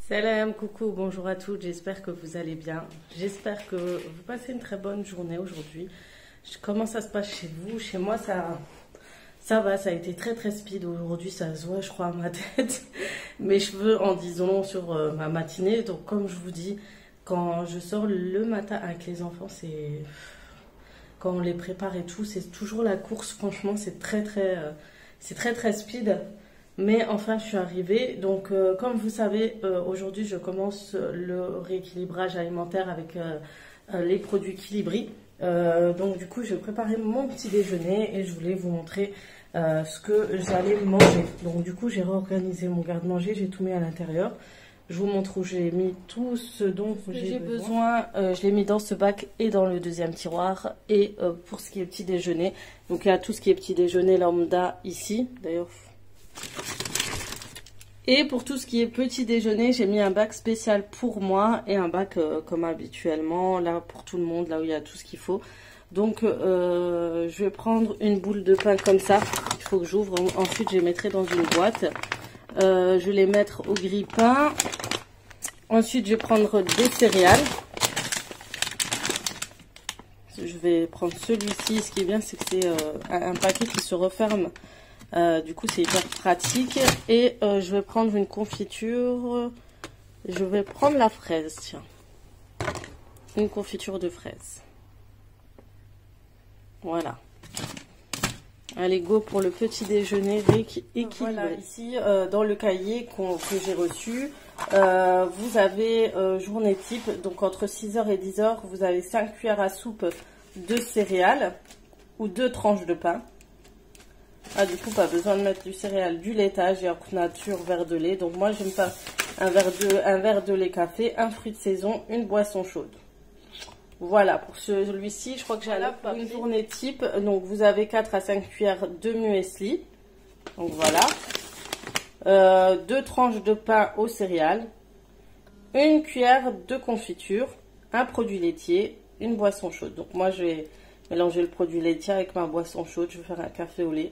Salam, coucou, bonjour à toutes, j'espère que vous allez bien. J'espère que vous passez une très bonne journée aujourd'hui. Comment ça se passe chez vous? Chez moi, ça va, ça a été très speed aujourd'hui, ça se voit, je crois, à ma tête. Mes cheveux en disant long sur ma matinée. Donc, comme je vous dis, quand je sors le matin avec les enfants, c'est... Quand on les prépare et tout, c'est toujours la course, franchement, c'est très speed. Mais enfin, je suis arrivée. Donc, comme vous savez, aujourd'hui, je commence le rééquilibrage alimentaire avec les produits Kilibri. Donc, du coup, je vais préparer mon petit déjeuner et je voulais vous montrer ce que j'allais manger. Donc, du coup, j'ai réorganisé mon garde-manger, j'ai tout mis à l'intérieur. Je vous montre où j'ai mis tout ce dont j'ai besoin. Je l'ai mis dans ce bac et dans le deuxième tiroir. Et pour ce qui est petit déjeuner, donc il y a tout ce qui est petit déjeuner lambda ici. D'ailleurs... Et pour tout ce qui est petit déjeuner, j'ai mis un bac spécial pour moi et un bac comme habituellement, là pour tout le monde, là où il y a tout ce qu'il faut. Donc je vais prendre une boule de pain comme ça, il faut que j'ouvre, ensuite je les mettrai dans une boîte. Je vais les mettre au grille-pain. Ensuite je vais prendre des céréales. Je vais prendre celui-ci, ce qui est bien c'est que c'est un paquet qui se referme. Du coup c'est hyper pratique. Et je vais prendre une confiture. Je vais prendre la fraise, tiens. Une confiture de fraise. Voilà. Allez, go pour le petit déjeuner équilibré. Voilà, ici dans le cahier que j'ai reçu, vous avez journée type. Donc entre 6h et 10h, vous avez 5 cuillères à soupe de céréales ou 2 tranches de pain. Ah, du coup, pas besoin de mettre du céréal, du laitage, yaourt nature, verre de lait. Donc moi, je me fais un verre de lait café, un fruit de saison, une boisson chaude. Voilà, pour celui-ci, je crois que j'ai une journée type. Donc vous avez 4 à 5 cuillères de muesli. Donc voilà. 2 tranches de pain aux céréales. Une cuillère de confiture. Un produit laitier. Une boisson chaude. Donc moi, je vais mélanger le produit laitier avec ma boisson chaude. Je vais faire un café au lait.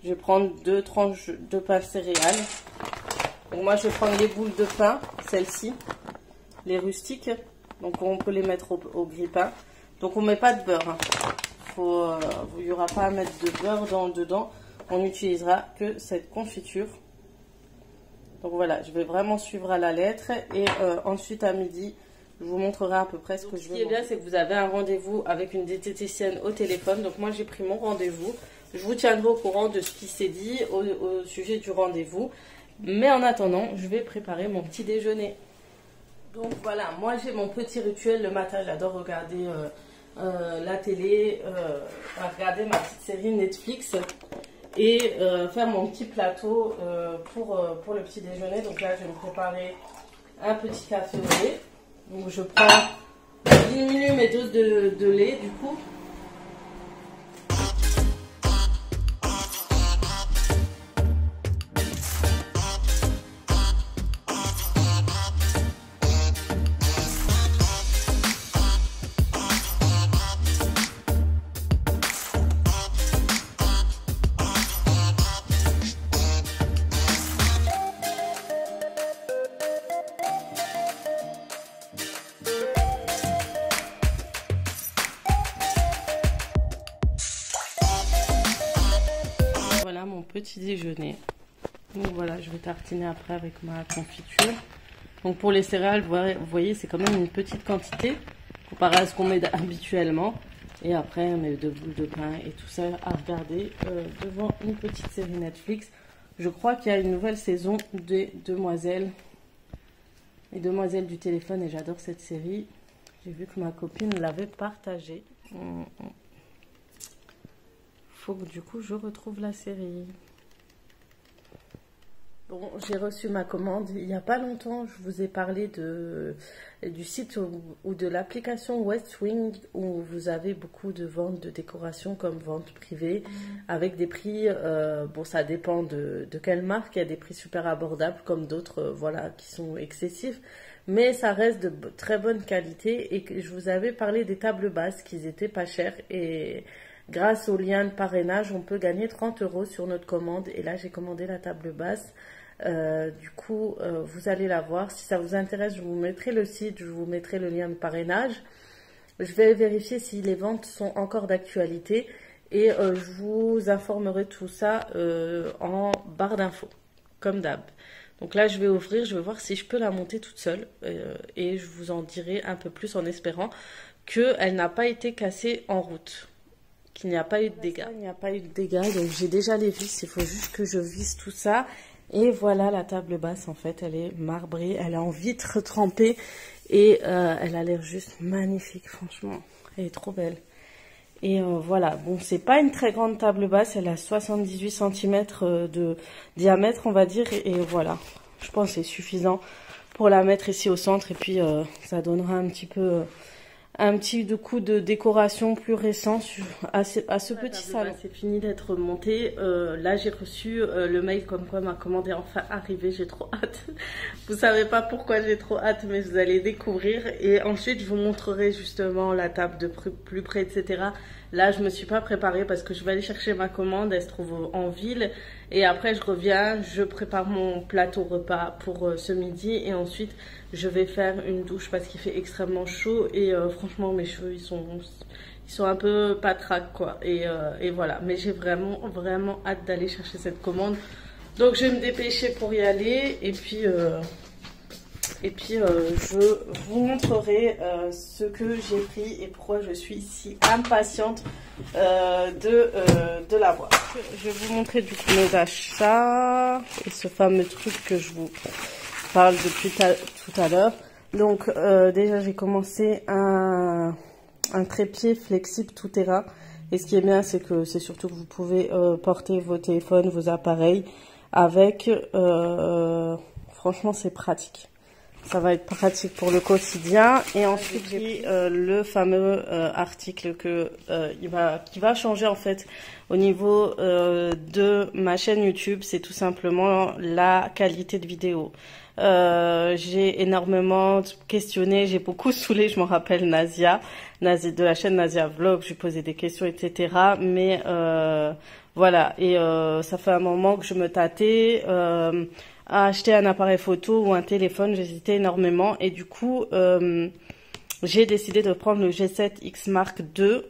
Je vais prendre 2 tranches de pain céréales. Donc moi, je vais prendre les boules de pain, celles-ci, les rustiques. Donc on peut les mettre au grille-pain. Donc on ne met pas de beurre. Il n'y aura pas à mettre de beurre dedans. On n'utilisera que cette confiture. Donc voilà, je vais vraiment suivre à la lettre. Et ensuite à midi, je vous montrerai à peu près ce que je vais manger. Ce qui est bien, c'est que vous avez un rendez-vous avec une diététicienne au téléphone. Donc moi, j'ai pris mon rendez-vous. Je vous tiendrai au courant de ce qui s'est dit au sujet du rendez-vous. Mais en attendant, je vais préparer mon petit déjeuner. Donc voilà, moi j'ai mon petit rituel le matin. J'adore regarder la télé, regarder ma petite série Netflix et faire mon petit plateau pour le petit déjeuner. Donc là, je vais me préparer un petit café au lait. Donc je prends, je diminue mes doses de lait du coup. Voilà mon petit déjeuner. Donc voilà, je vais tartiner après avec ma confiture. Donc pour les céréales, vous voyez, c'est quand même une petite quantité comparé à ce qu'on met habituellement. Et après, on met 2 boules de pain et tout ça à regarder devant une petite série Netflix. Je crois qu'il y a une nouvelle saison des Demoiselles. Les Demoiselles du téléphone et j'adore cette série. J'ai vu que ma copine l'avait partagée. Faut que du coup je retrouve la série. Bon, j'ai reçu ma commande il n'y a pas longtemps. Je vous ai parlé du site ou de l'application Westwing où vous avez beaucoup de ventes de décoration comme vente privée avec des prix, bon ça dépend de quelle marque, il y a des prix super abordables comme d'autres voilà, qui sont excessifs. Mais ça reste de très bonne qualité et je vous avais parlé des tables basses qui étaient pas chères et grâce au lien de parrainage on peut gagner 30 € sur notre commande et là j'ai commandé la table basse. Du coup, vous allez la voir. Si ça vous intéresse, je vous mettrai le site, je vous mettrai le lien de parrainage. Je vais vérifier si les ventes sont encore d'actualité et je vous informerai tout ça en barre d'infos, comme d'hab. Donc là, je vais ouvrir, je vais voir si je peux la monter toute seule et je vous en dirai un peu plus en espérant qu'elle n'a pas été cassée en route, qu'il n'y a pas eu de dégâts. Il n'y a pas eu de dégâts, donc j'ai déjà les vis, il faut juste que je visse tout ça. Et voilà la table basse, en fait, elle est marbrée, elle est en vitre trempée et elle a l'air juste magnifique, franchement. Elle est trop belle. Et voilà, bon, c'est pas une très grande table basse, elle a 78 cm de diamètre, on va dire. Et voilà, je pense que c'est suffisant pour la mettre ici au centre. Et puis, ça donnera un petit peu... un petit coup de décoration plus récent à ce petit salon. C'est fini d'être monté. Là, j'ai reçu le mail comme quoi ma commande est enfin arrivée. J'ai trop hâte. Vous savez pas pourquoi j'ai trop hâte, mais vous allez découvrir. Et ensuite, je vous montrerai justement la table de plus près, etc. Là, je me suis pas préparée parce que je vais aller chercher ma commande. Elle se trouve en ville. Et après, je reviens, je prépare mon plateau repas pour ce midi. Et ensuite, je vais faire une douche parce qu'il fait extrêmement chaud. Et franchement, mes cheveux, ils sont un peu patraques, quoi. Et voilà. Mais j'ai vraiment hâte d'aller chercher cette commande. Donc, je vais me dépêcher pour y aller. Et puis, je vous montrerai ce que j'ai pris et pourquoi je suis si impatiente de l'avoir. Je vais vous montrer du coup mes achats et ce fameux truc que je vous parle depuis tout à l'heure. Donc déjà j'ai commencé un trépied flexible tout terrain. Et ce qui est bien, c'est que c'est surtout que vous pouvez porter vos téléphones, vos appareils avec. Franchement, c'est pratique. Ça va être pratique pour le quotidien. Et ensuite, j'ai pris le fameux article qui va changer en fait au niveau de ma chaîne YouTube. C'est tout simplement la qualité de vidéo. J'ai énormément questionné, j'ai beaucoup saoulé, je m'en rappelle Nazia de la chaîne Nazia Vlog, je lui posais des questions, etc. Mais voilà, et ça fait un moment que je me tâtais à acheter un appareil photo ou un téléphone, j'hésitais énormément et du coup j'ai décidé de prendre le G7 X Mark II.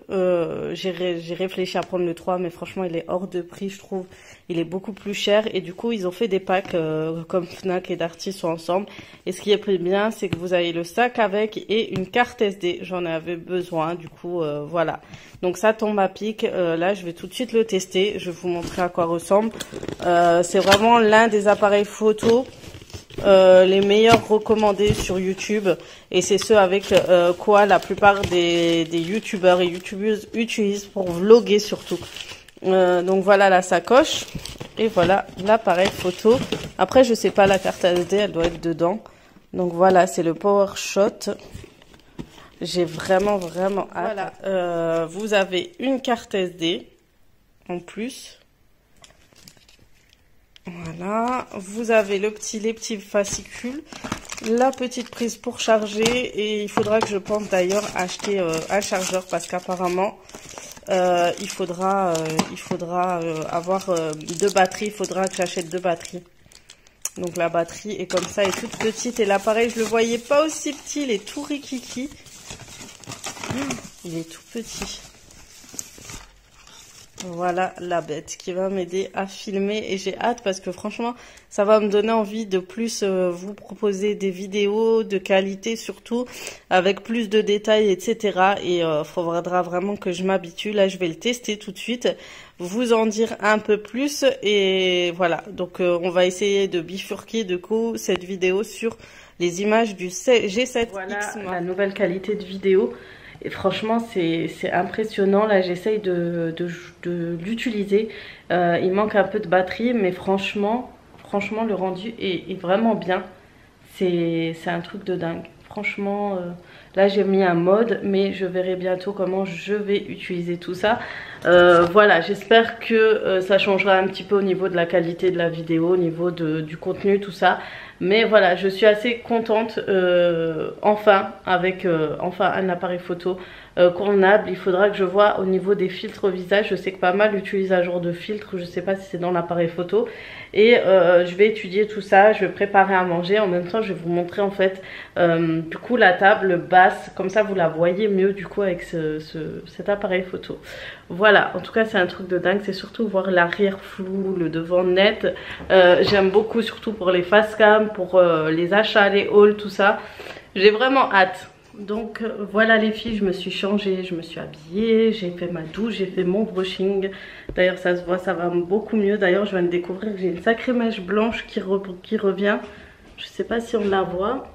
J'ai réfléchi à prendre le 3, mais franchement il est hors de prix, je trouve. Il est beaucoup plus cher et du coup ils ont fait des packs comme Fnac et Darty sont ensemble. Et ce qui est bien, c'est que vous avez le sac avec et une carte SD. J'en avais besoin, du coup voilà. Donc ça tombe à pic. Là je vais tout de suite le tester. Je vais vous montrer à quoi ressemble. C'est vraiment l'un des appareils photo les meilleurs recommandés sur YouTube et c'est ceux avec quoi la plupart des youtubeurs et youtubeuses utilisent pour vlogger surtout. Donc voilà la sacoche et voilà l'appareil photo. Après je sais pas, la carte SD elle doit être dedans. Donc voilà, c'est le PowerShot. J'ai vraiment hâte. Voilà, vous avez une carte SD en plus. Voilà, vous avez les petits fascicules, la petite prise pour charger et il faudra que je pense d'ailleurs acheter un chargeur parce qu'apparemment il faudra avoir deux batteries, il faudra que j'achète deux batteries. Donc la batterie est comme ça, est toute petite et l'appareil je le voyais pas aussi petit, il est tout rikiki. Il est tout petit. Voilà la bête qui va m'aider à filmer et j'ai hâte parce que franchement ça va me donner envie de plus vous proposer des vidéos de qualité surtout avec plus de détails, etc. Et il faudra vraiment que je m'habitue. Là je vais le tester tout de suite, vous en dire un peu plus et voilà. Donc on va essayer de bifurquer du coup cette vidéo sur les images du G7X. Voilà la nouvelle qualité de vidéo. Et franchement, c'est impressionnant. Là, j'essaye de l'utiliser. Il manque un peu de batterie, mais franchement, le rendu est vraiment bien. C'est un truc de dingue. Franchement, là, j'ai mis un mode, mais je verrai bientôt comment je vais utiliser tout ça. Voilà, j'espère que ça changera un petit peu au niveau de la qualité de la vidéo, au niveau du contenu, tout ça. Mais voilà, je suis assez contente enfin avec enfin un appareil photo convenable. Il faudra que je vois au niveau des filtres visage. Je sais que pas mal utilisent un genre de filtre, je sais pas si c'est dans l'appareil photo. Et je vais étudier tout ça, je vais préparer à manger. En même temps, je vais vous montrer en fait du coup la table basse, comme ça vous la voyez mieux du coup avec cet appareil photo. Voilà, en tout cas c'est un truc de dingue, c'est surtout voir l'arrière flou, le devant net. J'aime beaucoup, surtout pour les face cam, pour les achats, les hauls, tout ça. J'ai vraiment hâte. Donc voilà les filles, je me suis changée, je me suis habillée, j'ai fait ma douche, j'ai fait mon brushing. D'ailleurs ça se voit, ça va beaucoup mieux. D'ailleurs je viens de découvrir que j'ai une sacrée mèche blanche qui revient. Je sais pas si on la voit.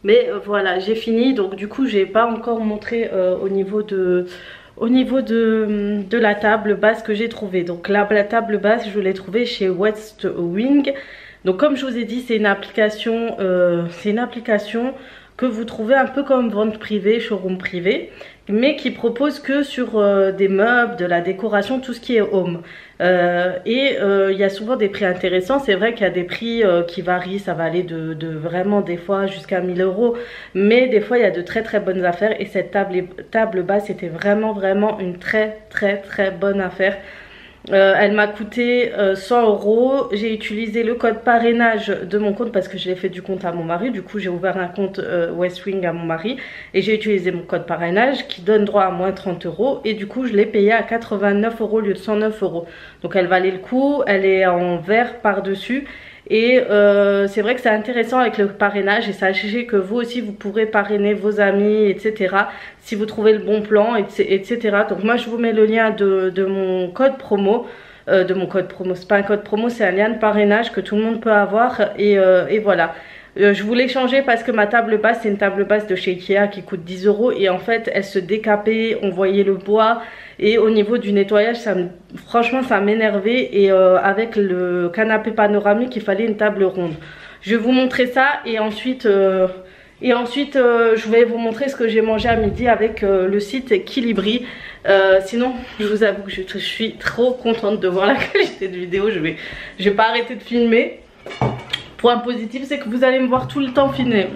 Mais voilà, j'ai fini. Donc du coup j'ai pas encore montré au niveau de la table basse que j'ai trouvée. Donc la table basse je l'ai trouvée chez West Wing. Donc comme je vous ai dit, c'est une application que vous trouvez un peu comme vente privée, showroom privé, mais qui propose que sur des meubles, de la décoration, tout ce qui est home. Il y a souvent des prix intéressants. C'est vrai qu'il y a des prix qui varient, ça va aller de vraiment des fois jusqu'à 1000 €, mais des fois il y a de très très bonnes affaires. Et cette table basse était vraiment une très bonne affaire. Elle m'a coûté 100 €. J'ai utilisé le code parrainage de mon compte parce que je l'ai fait du compte à mon mari. Du coup j'ai ouvert un compte West Wing à mon mari et j'ai utilisé mon code parrainage qui donne droit à moins 30 €. Et du coup je l'ai payé à 89 € au lieu de 109 €. Donc elle valait le coup, elle est en vert par dessus. Et c'est vrai que c'est intéressant avec le parrainage. Et sachez que vous aussi vous pourrez parrainer vos amis, etc. si vous trouvez le bon plan, etc. Donc moi je vous mets le lien de mon code promo. C'est pas un code promo, c'est un lien de parrainage que tout le monde peut avoir. Et voilà. Je voulais changer parce que ma table basse, c'est une table basse de chez Ikea qui coûte 10 €. Et en fait elle se décapait, on voyait le bois. Et au niveau du nettoyage, franchement ça m'énervait. Et avec le canapé panoramique, il fallait une table ronde. Je vais vous montrer ça et ensuite je vais vous montrer ce que j'ai mangé à midi avec le site Kilibri. Sinon je vous avoue que je suis trop contente de voir la qualité de vidéo. Je vais pas arrêter de filmer. Point positif, c'est que vous allez me voir tout le temps filmer.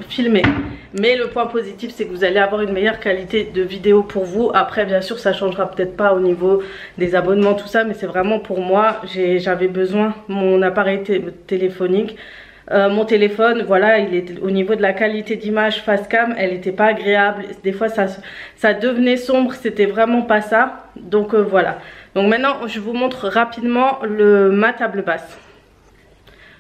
Mais le point positif, c'est que vous allez avoir une meilleure qualité de vidéo pour vous. Après, bien sûr, ça changera peut-être pas au niveau des abonnements, tout ça. Mais c'est vraiment pour moi. J'avais besoin, mon appareil téléphonique. Mon téléphone, voilà, il est au niveau de la qualité d'image face cam, elle n'était pas agréable. Des fois, ça devenait sombre. C'était vraiment pas ça. Donc voilà. Donc maintenant, je vous montre rapidement ma table basse.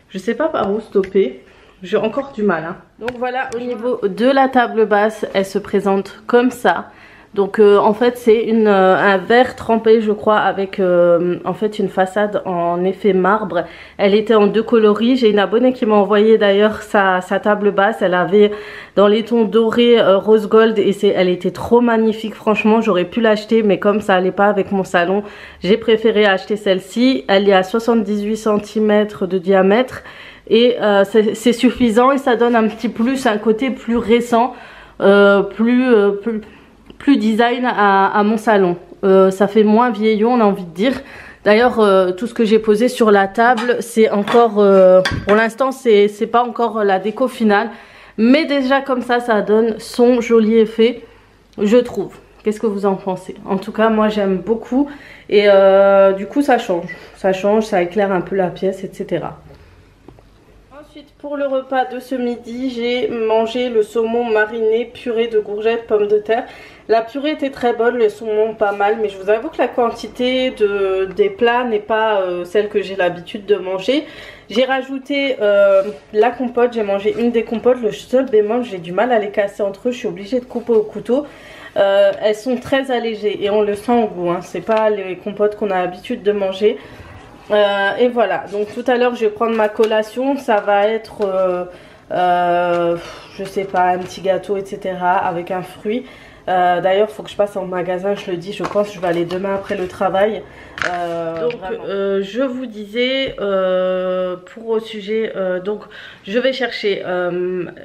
Je sais pas par où stopper, j'ai encore du mal. Donc voilà, au niveau de la table basse, elle se présente comme ça. Donc en fait c'est un verre trempé je crois avec en fait une façade en effet marbre. Elle était en 2 coloris. J'ai une abonnée qui m'a envoyé d'ailleurs sa table basse. Elle avait dans les tons dorés rose gold et elle était trop magnifique. Franchement j'aurais pu l'acheter mais comme ça allait pas avec mon salon, j'ai préféré acheter celle-ci. Elle est à 78 cm de diamètre et c'est suffisant et ça donne un petit plus, un côté plus récent, plus design à mon salon. Ça fait moins vieillot, on a envie de dire. D'ailleurs tout ce que j'ai posé sur la table c'est encore pour l'instant c'est pas encore la déco finale, mais déjà comme ça donne son joli effet je trouve. Qu'est-ce que vous en pensez? En tout cas moi j'aime beaucoup et du coup ça change, ça éclaire un peu la pièce, etc. Ensuite pour le repas de ce midi, j'ai mangé le saumon mariné purée de courgettes, pommes de terre. La purée était très bonne, le saumon pas mal, mais je vous avoue que la quantité des plats n'est pas celle que j'ai l'habitude de manger. J'ai rajouté la compote, j'ai mangé une des compotes. Le seul bémol, j'ai du mal à les casser entre eux, je suis obligée de couper au couteau. Elles sont très allégées et on le sent au goût, hein. C'est pas les compotes qu'on a l'habitude de manger. Et voilà, donc tout à l'heure je vais prendre ma collation, ça va être je sais pas, un petit gâteau, etc. avec un fruit. D'ailleurs, il faut que je passe en magasin, je le dis, je pense que je vais aller demain après le travail. Donc je vous disais pour au sujet, donc je vais chercher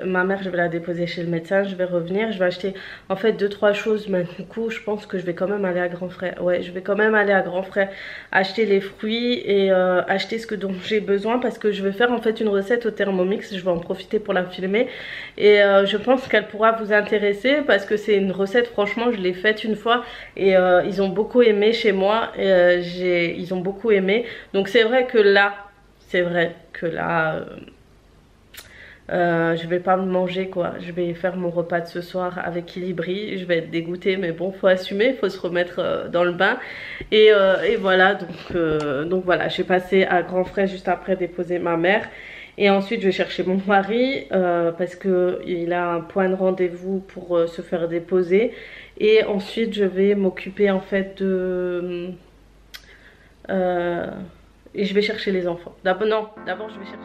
ma mère, je vais la déposer chez le médecin, je vais revenir, je vais acheter en fait 2-3 choses, mais du coup je pense que je vais quand même aller à Grand Frais. Ouais, je vais quand même aller à Grand Frais acheter les fruits et acheter ce dont j'ai besoin, parce que je vais faire en fait une recette au Thermomix, je vais en profiter pour la filmer et je pense qu'elle pourra vous intéresser, parce que c'est une recette, franchement je l'ai faite une fois et ils ont beaucoup aimé chez moi, ils ont beaucoup aimé. Donc c'est vrai que là je vais pas me manger quoi, je vais faire mon repas de ce soir avec Ilibri, je vais être dégoûtée, mais bon, faut assumer, faut se remettre dans le bain et voilà, donc voilà, je vais passer à Grand Frais juste après déposer ma mère. Et ensuite je vais chercher mon mari parce qu'il a un point de rendez-vous pour se faire déposer. Et ensuite je vais m'occuper en fait de... et je vais chercher les enfants. D'abord je vais chercher...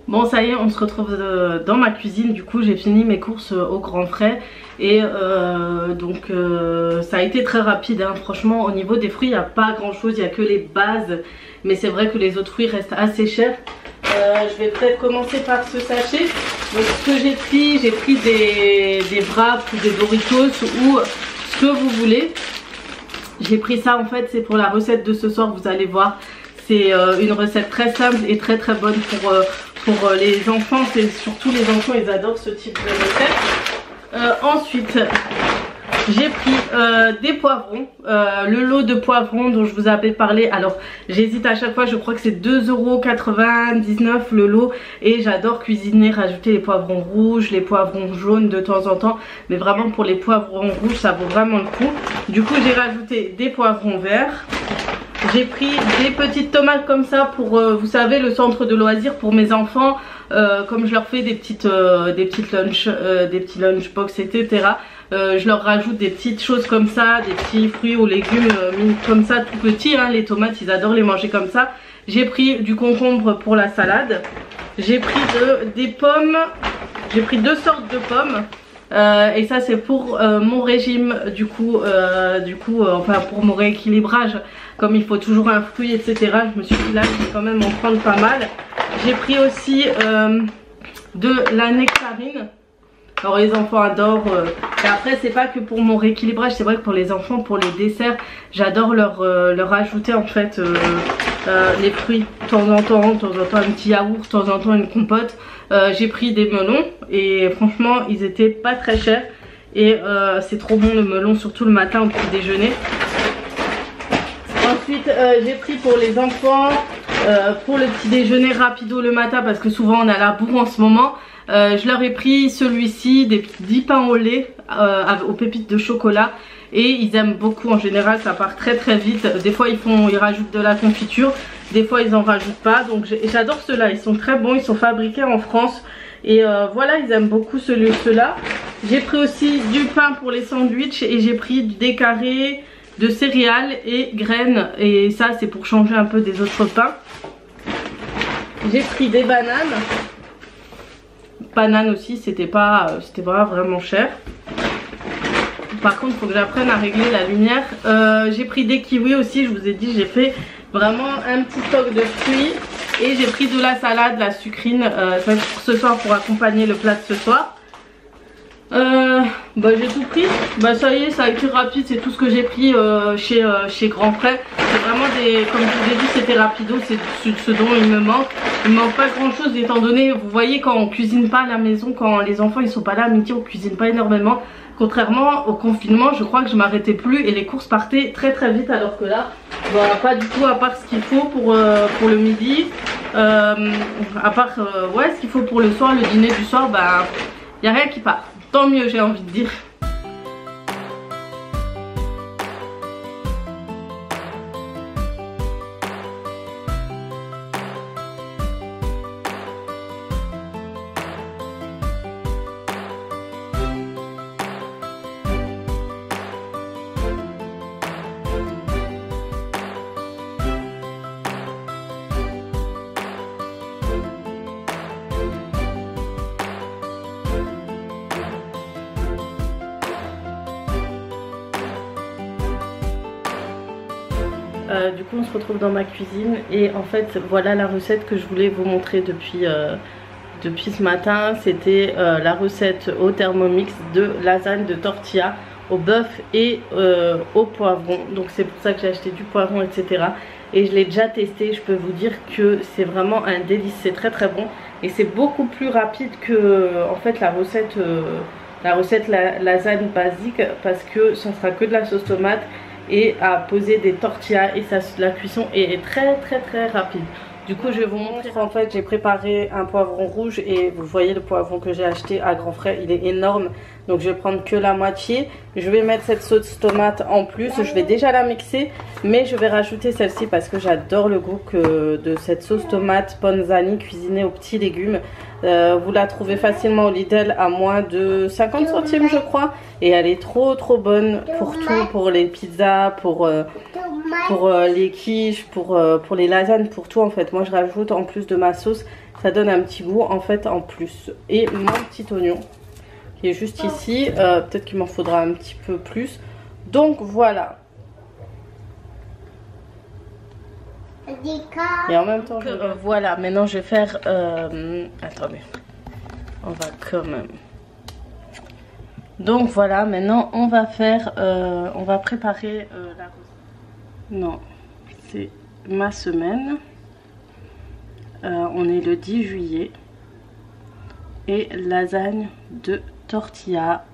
Bon, ça y est, on se retrouve dans ma cuisine. Du coup j'ai fini mes courses au Grand Frais. Et donc ça a été très rapide hein. Franchement au niveau des fruits il n'y a pas grand chose, il n'y a que les bases. Mais c'est vrai que les autres fruits restent assez chers. Je vais peut-être commencer par ce sachet. Donc ce que j'ai pris des wraps ou des Doritos ou ce que vous voulez. J'ai pris ça en fait, c'est pour la recette de ce soir, vous allez voir. C'est une recette très simple et très bonne pour les enfants. C'est surtout les enfants, ils adorent ce type de recette. Ensuite j'ai pris des poivrons, le lot de poivrons dont je vous avais parlé. Alors j'hésite à chaque fois, je crois que c'est 2,99 € le lot. Et j'adore cuisiner, rajouter les poivrons rouges, les poivrons jaunes de temps en temps. Mais vraiment pour les poivrons rouges ça vaut vraiment le coup. Du coup j'ai rajouté des poivrons verts. J'ai pris des petites tomates comme ça pour, vous savez, le centre de loisirs pour mes enfants. Comme je leur fais des petits lunchbox, etc. Je leur rajoute des petites choses comme ça, des petits fruits ou légumes mis comme ça, tout petits. Hein. Les tomates, ils adorent les manger comme ça. J'ai pris du concombre pour la salade. J'ai pris des pommes. J'ai pris 2 sortes de pommes. Et ça c'est pour mon régime enfin pour mon rééquilibrage, comme il faut toujours un fruit etc. Je me suis dit là je vais quand même en prendre pas mal. J'ai pris aussi de la nectarine. Alors les enfants adorent et après c'est pas que pour mon rééquilibrage, c'est vrai que pour les enfants, pour les desserts, j'adore leur ajouter en fait les fruits de temps en temps un petit yaourt, de temps en temps une compote. J'ai pris des melons et franchement ils étaient pas très chers et c'est trop bon le melon, surtout le matin au petit déjeuner. Ensuite j'ai pris pour les enfants pour le petit déjeuner rapido le matin, parce que souvent on a la bourre en ce moment. Je leur ai pris celui-ci, des 10 pains au lait aux pépites de chocolat. Et ils aiment beaucoup, en général ça part très vite. Des fois ils rajoutent de la confiture, des fois ils en rajoutent pas. Donc j'adore ceux-là, ils sont très bons, ils sont fabriqués en France. Et voilà, ils aiment beaucoup ceux-là. J'ai pris aussi du pain pour les sandwichs et j'ai pris des carrés de céréales et graines. Et ça c'est pour changer un peu des autres pains. J'ai pris des bananes. Bananes aussi, c'était pas vraiment cher. Par contre il faut que j'apprenne à régler la lumière. J'ai pris des kiwis aussi, je vous ai dit j'ai fait vraiment un petit stock de fruits. Et j'ai pris de la salade, la sucrine, ça pour ce soir, pour accompagner le plat de ce soir. J'ai tout pris, ça y est, ça a été rapide, c'est tout ce que j'ai pris chez Grand Frais. C'est vraiment comme je vous ai dit, c'était rapido, c'est ce dont il me manque. Il me manque pas grand chose étant donné, vous voyez, quand on cuisine pas à la maison, quand les enfants ils sont pas là à midi, on cuisine pas énormément. Contrairement au confinement, je crois que je m'arrêtais plus et les courses partaient très vite, alors que là, pas du tout, à part ce qu'il faut pour le midi. À part ouais, ce qu'il faut pour le soir, le dîner du soir, bah y a rien qui part. Tant mieux, j'ai envie de dire. Du coup on se retrouve dans ma cuisine et en fait voilà la recette que je voulais vous montrer depuis ce matin. C'était la recette au Thermomix de lasagne de tortilla au bœuf et au poivron. Donc c'est pour ça que j'ai acheté du poivron, etc. Et je l'ai déjà testé, je peux vous dire que c'est vraiment un délice, c'est très très bon. Et c'est beaucoup plus rapide que en fait la recette lasagne basique, parce que ce ne sera que de la sauce tomate et à poser des tortillas et ça, la cuisson est très très très rapide. Du coup je vais vous montrer. En fait j'ai préparé un poivron rouge et vous voyez le poivron que j'ai acheté à grands frais, il est énorme. Donc je vais prendre que la moitié. Je vais mettre cette sauce tomate en plus, je vais déjà la mixer. Mais je vais rajouter celle-ci parce que j'adore le goût de cette sauce tomate Ponzani cuisinée aux petits légumes. Vous la trouvez facilement au Lidl à moins de 50 centimes je crois. Et elle est trop trop bonne pour tout, pour les pizzas, pour les quiches, pour les lasagnes, pour tout en fait. Moi je rajoute en plus de ma sauce, ça donne un petit goût en fait en plus. Et mon petit oignon qui est juste ici, peut-être qu'il m'en faudra un petit peu plus. Donc voilà. Et en même temps voilà, maintenant je vais faire attendez, on va quand même. Donc voilà, maintenant on va faire on va préparer la recette. Non, c'est ma semaine. On est le 10 juillet. Et lasagne de tortilla.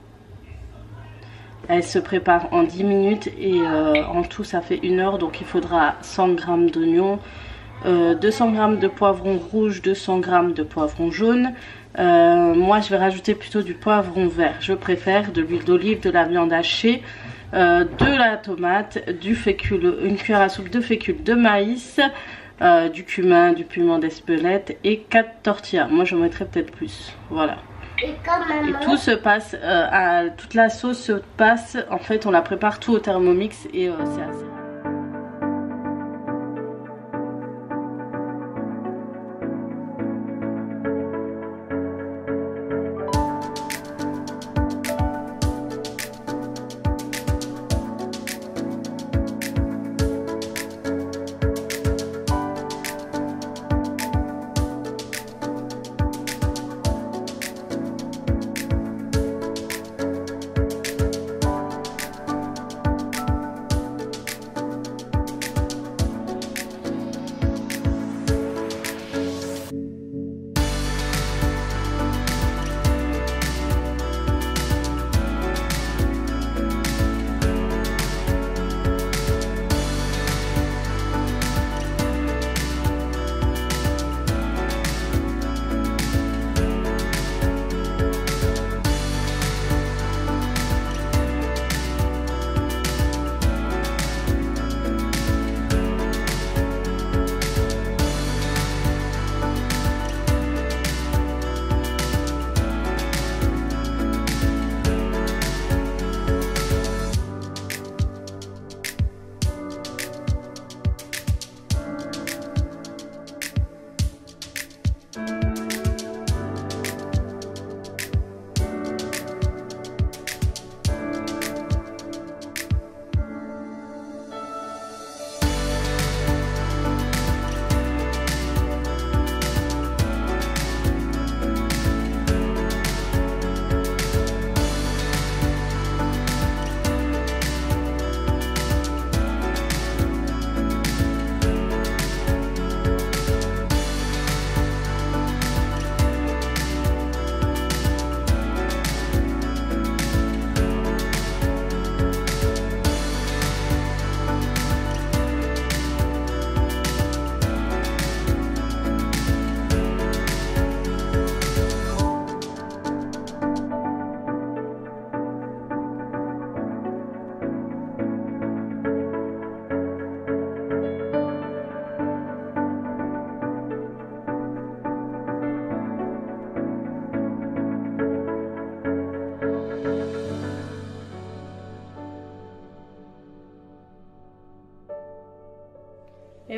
Elle se prépare en 10 minutes et en tout ça fait 1 heure. Donc il faudra 100 g d'oignons, 200 g de poivron rouge, 200 g de poivron jaune. Moi je vais rajouter plutôt du poivron vert. Je préfère de l'huile d'olive, de la viande hachée, de la tomate, du fécule, une cuillère à soupe de fécule de maïs, du cumin, du piment d'Espelette et 4 tortillas. Moi j'en mettrais peut-être plus. Voilà. Et tout se passe, toute la sauce se passe, en fait on la prépare tout au Thermomix et c'est assez.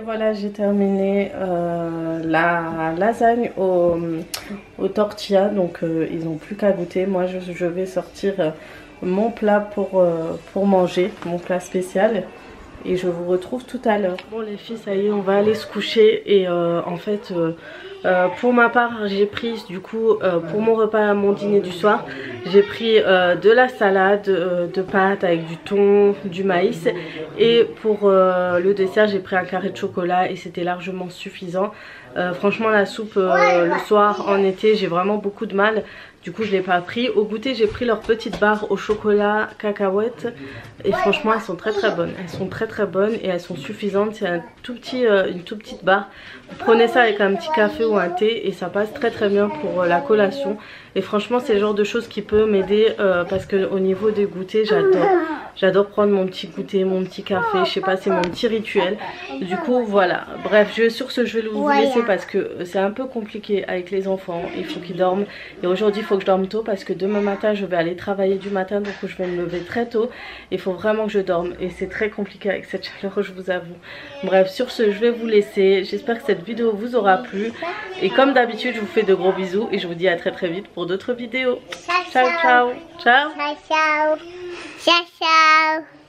voilà, j'ai terminé la lasagne au tortilla, donc ils n'ont plus qu'à goûter. Moi je vais sortir mon plat pour manger, mon plat spécial, et je vous retrouve tout à l'heure. Bon les filles, ça y est, on va aller se coucher, et en fait pour ma part j'ai pris du coup pour mon repas, mon dîner du soir, j'ai pris de la salade de pâtes avec du thon, du maïs, et pour le dessert j'ai pris un carré de chocolat et c'était largement suffisant. Franchement la soupe le soir en été j'ai vraiment beaucoup de mal, du coup je l'ai pas pris. Au goûter j'ai pris leurs petites barres au chocolat cacahuète et franchement elles sont très bonnes, elles sont très bonnes et elles sont suffisantes. C'est un une toute petite barre, vous prenez ça avec un petit café ou un thé et ça passe très bien pour la collation. Et franchement c'est le genre de choses qui peut m'aider parce que au niveau des goûters j'adore prendre mon petit goûter, mon petit café, je sais pas, c'est mon petit rituel. Du coup voilà, bref, sur ce je vais vous laisser parce que c'est un peu compliqué avec les enfants, il faut qu'ils dorment, et aujourd'hui il faut que je dorme tôt parce que demain matin je vais aller travailler du matin, donc je vais me lever très tôt, il faut vraiment que je dorme et c'est très compliqué avec cette chaleur, je vous avoue. Bref, sur ce je vais vous laisser, j'espère que cette vidéo vous aura plu et comme d'habitude je vous fais de gros bisous et je vous dis à très vite pour d'autres vidéos. Ciao ciao ciao ciao ciao ciao.